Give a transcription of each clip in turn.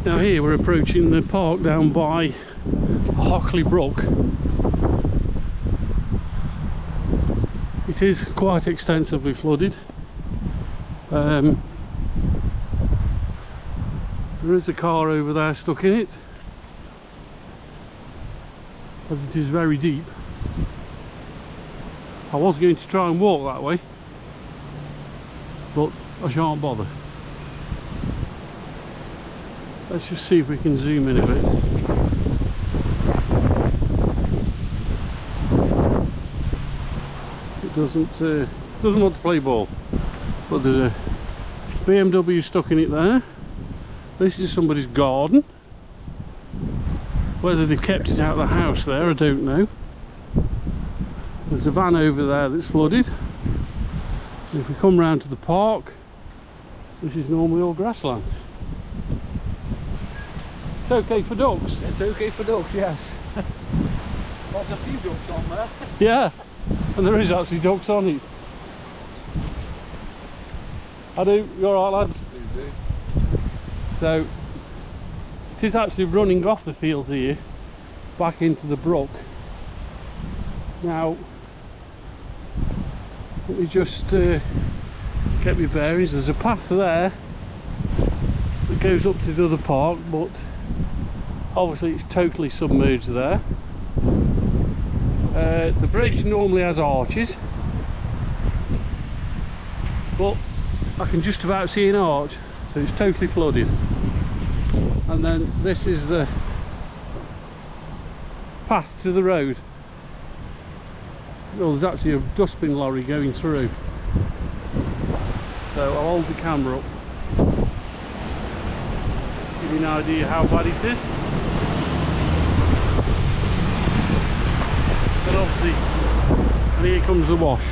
Now here we're approaching the park down by Hockley Brook. It is quite extensively flooded. There is a car over there stuck in it, as it is very deep. I was going to try and walk that way, but I shan't bother. Let's just see if we can zoom in a bit. It doesn't want to play ball. But there's a BMW stuck in it there. This is somebody's garden. Whether they've kept it out of the house there, I don't know. There's a van over there that's flooded. If we come round to the park, this is normally all grassland. It's okay for ducks. It's okay for ducks, yes. There's a few ducks on there. Yeah, and there is actually ducks on it. I do. You alright, lads? Do. So, it is actually running off the fields here, back into the brook. Now, let me just get my bearings. There's a path there that goes up to the other park, but obviously it's totally submerged there. The bridge normally has arches, but I can just about see an arch, so it's totally flooded. And then this is the path to the road. Well, there's actually a dustbin lorry going through, so I'll hold the camera up, give you an idea how bad it is. But obviously, and here comes the wash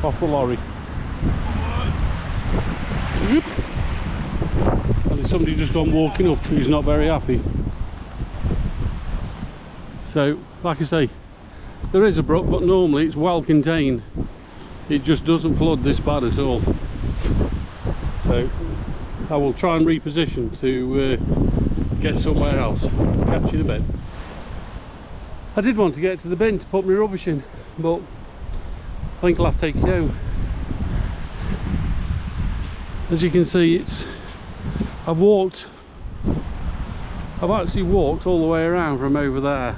off the lorry. Whoop. And there's somebody just gone walking up who's not very happy. So, like I say, there is a brook, but normally it's well contained. It just doesn't flood this bad at all. So I will try and reposition to get somewhere else. Catch you in a bit. I did want to get to the bin to put my rubbish in, but I think I'll have to take it home. As you can see, I've actually walked all the way around from over there.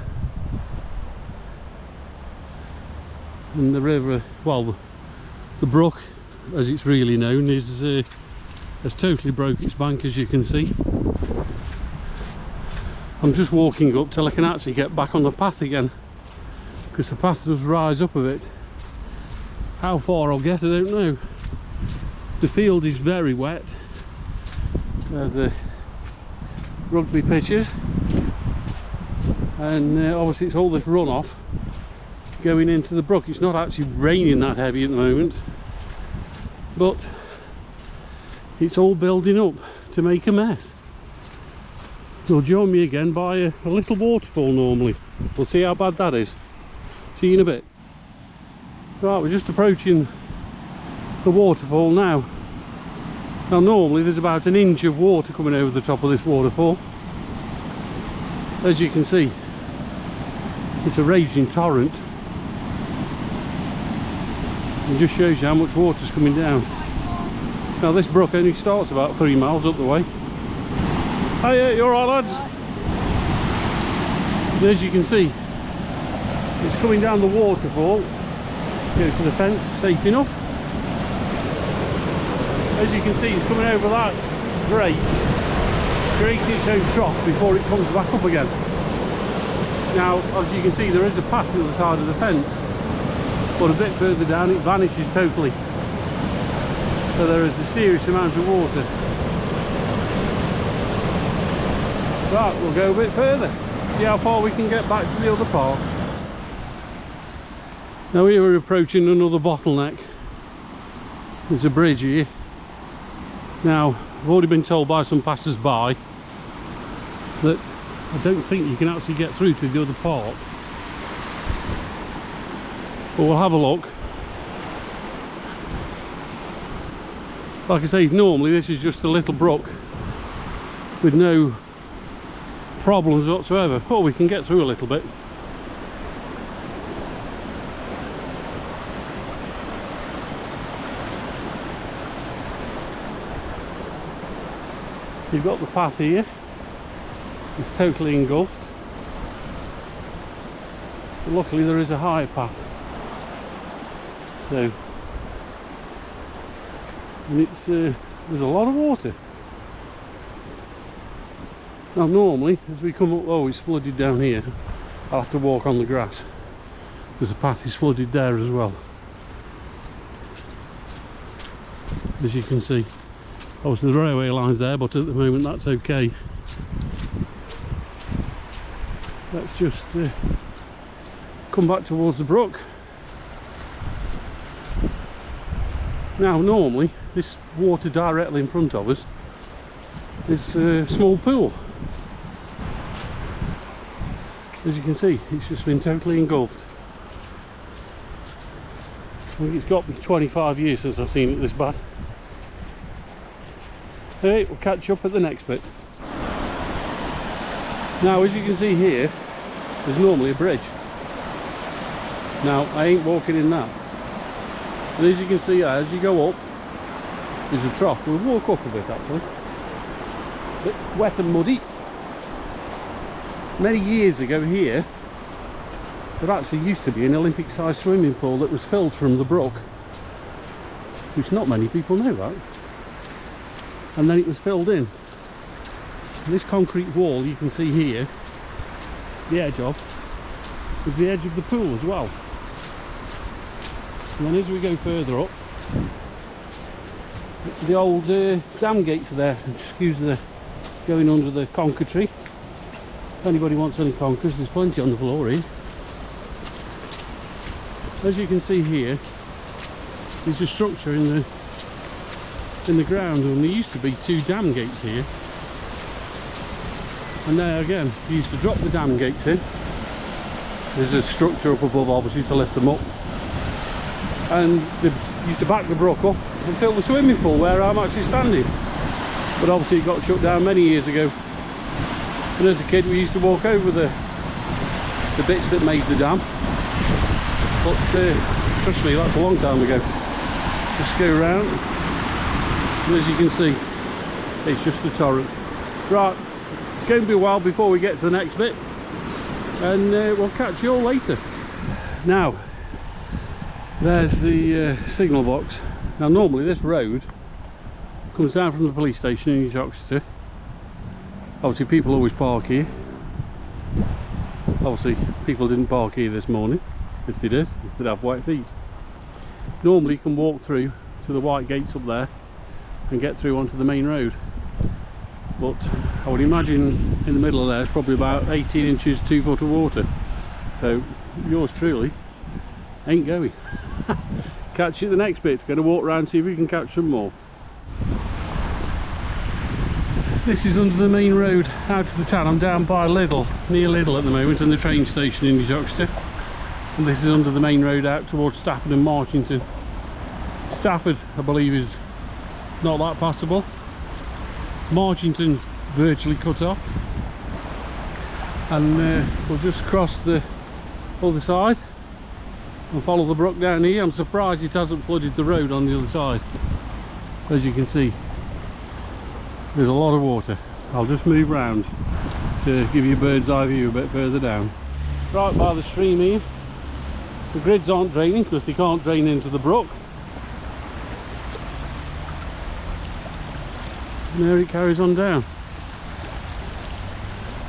And the river, well, the brook, as it's really known, has totally broke its bank, as you can see. I'm just walking up till I can actually get back on the path again, because the path does rise up a bit. How far I'll get, I don't know. The field is very wet. The rugby pitches, and obviously it's all this runoff going into the brook. It's not actually raining that heavy at the moment, but it's all building up to make a mess. You'll join me again by a little waterfall normally. We'll see how bad that is. See you in a bit. Right, we're just approaching the waterfall now. Now normally there's about an inch of water coming over the top of this waterfall. As you can see, it's a raging torrent. It just shows you how much water's coming down. Now this brook only starts about 3 miles up the way. Hiya, you alright, lads? And as you can see, it's coming down the waterfall. Go to the fence, safe enough. As you can see, it's coming over that grate, creating its own trough before it comes back up again. Now, as you can see, there is a path to the other side of the fence, but a bit further down it vanishes totally. So there is a serious amount of water. Right, we'll go a bit further, see how far we can get back to the other park. Now here we're approaching another bottleneck. There's a bridge here. Now, I've already been told by some passers-by that I don't think you can actually get through to the other park. But we'll have a look. Like I say, normally this is just a little brook with no problems whatsoever. Oh, we can get through a little bit. You've got the path here. It's totally engulfed. But luckily there is a higher path. So, and it's there's a lot of water. Now normally, as we come up, oh, it's flooded down here. I'll have to walk on the grass because the path is flooded there as well. As you can see, obviously the railway line's there, but at the moment that's okay. Let's just come back towards the brook. Now normally this water directly in front of us is a small pool. As you can see, it's just been totally engulfed. I think it's got me 25 years since I've seen it this bad. Hey, we'll catch up at the next bit. Now as you can see here, there's normally a bridge. Now I ain't walking in that. And as you can see, as you go up, there's a trough. We'll walk up a bit actually. A bit wet and muddy. Many years ago here, there actually used to be an Olympic-sized swimming pool that was filled from the brook, which not many people know that. And then it was filled in. And this concrete wall you can see here, the edge of, is the edge of the pool as well. And then as we go further up, the old dam gates are there. Excuse the going under the conker tree. If anybody wants any conkers, there's plenty on the floor here. As you can see here, there's a structure in the ground, and there used to be 2 dam gates here. And there again, you used to drop the dam gates in. There's a structure up above obviously to lift them up. And they used to back the brook up and fill the swimming pool where I'm actually standing. But obviously it got shut down many years ago. And as a kid we used to walk over the bits that made the dam. But trust me, that's a long time ago. Just go around, and as you can see, it's just a torrent. Right, it's going to be a while before we get to the next bit, and we'll catch you all later. Now, there's the signal box. Now normally this road comes down from the police station in Uttoxeter. Obviously people always park here. Obviously people didn't park here this morning. If they did, they'd have white feet. Normally you can walk through to the white gates up there and get through onto the main road. But I would imagine in the middle of there is probably about 18 inches, 2 foot of water. So yours truly ain't going. Catch you at the next bit. Going to walk around, see if we can catch some more. This is under the main road out of the town. I'm down by Lidl, near Lidl at the moment, and the train station in Uttoxeter. And this is under the main road out towards Stafford and Marchington. Stafford, I believe, is not that passable. Marchington's virtually cut off. And we'll just cross the other side and follow the brook down here. I'm surprised it hasn't flooded the road on the other side. As you can see, there's a lot of water. I'll just move round to give you a bird's eye view a bit further down. Right by the stream here. The grids aren't draining because they can't drain into the brook. And there it carries on down.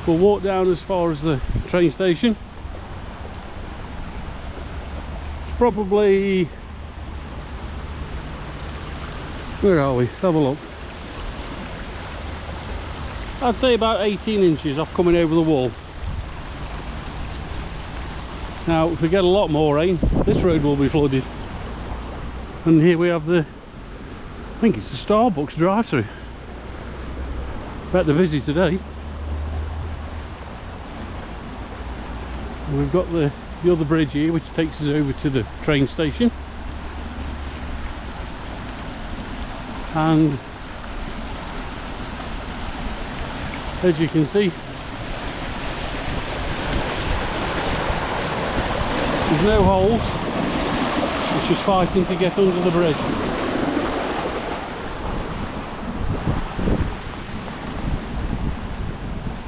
We'll walk down as far as the train station. It's probably... where are we? Let's have a look. I'd say about 18 inches off coming over the wall. Now if we get a lot more rain, this road will be flooded. And here we have the, I think it's the Starbucks drive-through. Bet they're busy today. And we've got the other bridge here which takes us over to the train station. And as you can see, there's no holes, it's just fighting to get under the bridge.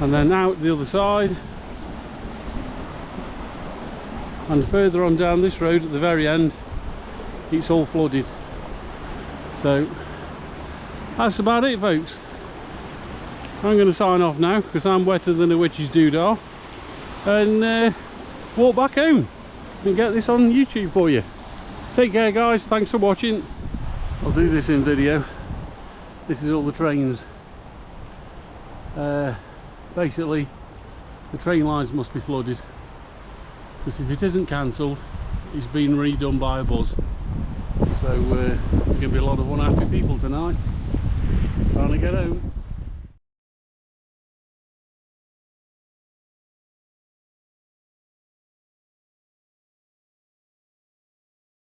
And then out the other side, and further on down this road at the very end, it's all flooded. So that's about it, folks. I'm going to sign off now because I'm wetter than a witch's doodah, and walk back home and get this on YouTube for you. Take care, guys. Thanks for watching. I'll do this in video. This is all the trains. Basically, the train lines must be flooded, because if it isn't cancelled, it's been redone by a buzz. So there's going to be a lot of unhappy people tonight trying to get home.